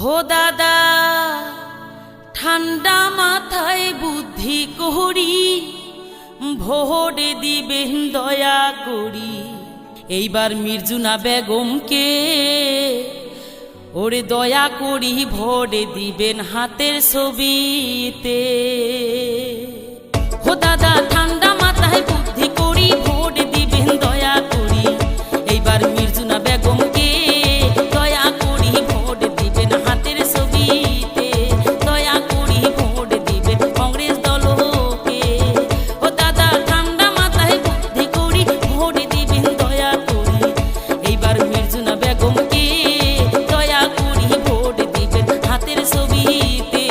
হো দাদা ঠান্ডা মাথায় বুদ্ধি করি ভোট দিবেন দয়া করি এইবার মির্জুনা বেগমকে ওরে দয়া করি ভোট দিবেন হাতের ছবিতে। হো দাদা ঠান্ডা মাথায় বুদ্ধি করি ভোট দিবেন দয়া করি এইবার মির্জুনা বেগমকে দয়া করি ভোট দিবেন হাতের ছবিতে দয়া করি ভোট দিবেন কংগ্রেস দলকে। ও দাদা ঠান্ডা মাথায় বুদ্ধি করি ভোট দিবেন দয়া করি এইবার মির্জুনা বেগমকে দয়া করি ভোট দিবেন হাতের ছবিতে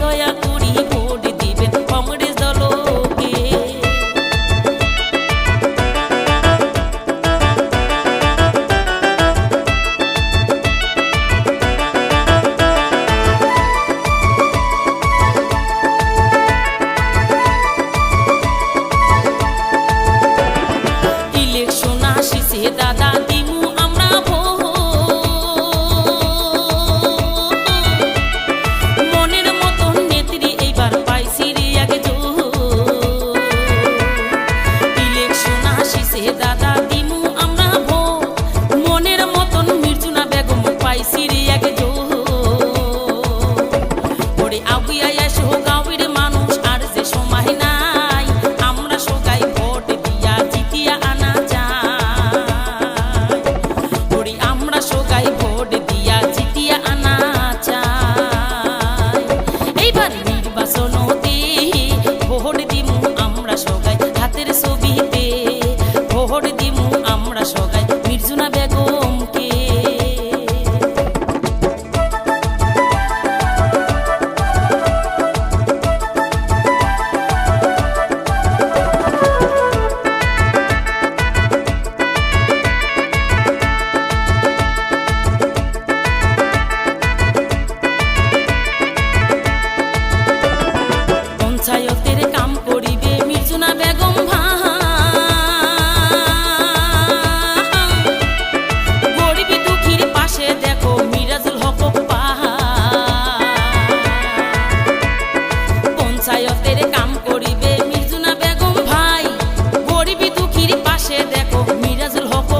দয়া করি ভোট দিবেন কংগ্রেস দলকে। ইলেকশন আসিছে দাদা দিমু আমরা ভোট মনের মতন নেত্রী এইবার পাইছি রে আগে জোর। ইলেকশন আসিছে দাদা দিমু আমরা ভোট মনের মতন মির্জুনা বেগম পাইছি রে আগে জোর। ওরে আগুয়া এসো গাঁয়ের মানুষ আর যে সময় নাই আমরা সবাই ভোট দিয়া জিতিয়া আনা চাই। ওরে আমরা সবাই ভোট দিয়া জিতিয়া আনা চাই। এইবার নির্বাচনতে ভোট দিমু আমরা সবাই হাতের ছবিতে ভোট দিমু আমরা সবাই মির্জুনা বেগমকে। পঞ্চায়েতের কাম করিবে মির্জুনা বেগম গরিব দুঃখীর পাশে দেখো মিরাজুল হক পঞ্চায়েতের কাম করিবে মির্জুনা বেগম ভাই গরিব দুঃখীর পাশে দেখো মিরাজুল হক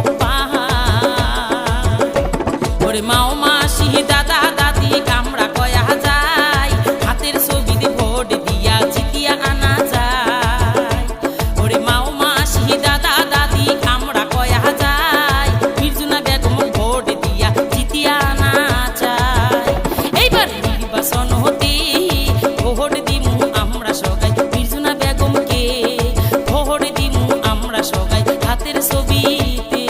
ওরে মাও মাসি দাদা দাদি কামড়া কয়া যায় হাতের ছবিতে ভোট দিয়া জিতিয়া আনা যায়। ওরে মাও মাসি দাদা দাদি কামড়া কয়া যায় মির্জুনা বেগম ভোট দিয়া জিতিয়া আনা যায়। এইবার নির্বাচন হতে ভোট দিমু আমরা সবাই মির্জুনা বেগমকে ভোট দিমু আমরা সবাই হাতের ছবিতে।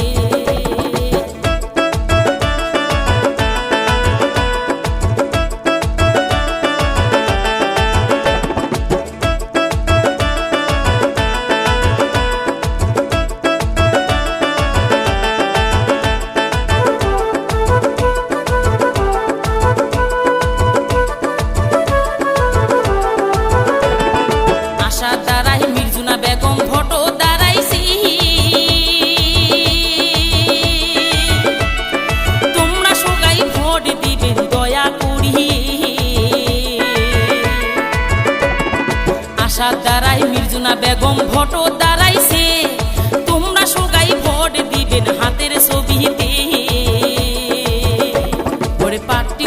আশা দ্বারাই মির্জুনা বেগম ভোট দাঁড়াইছি তোমরা সবাই ভোট দিবেন দয়া করি। আশা দ্বারাই মির্জুনা বেগম ভোট দাঁড়াইছে তোমরা সবাই ভোট দিবেন হাতের ছবিতে। ওরে পার্টি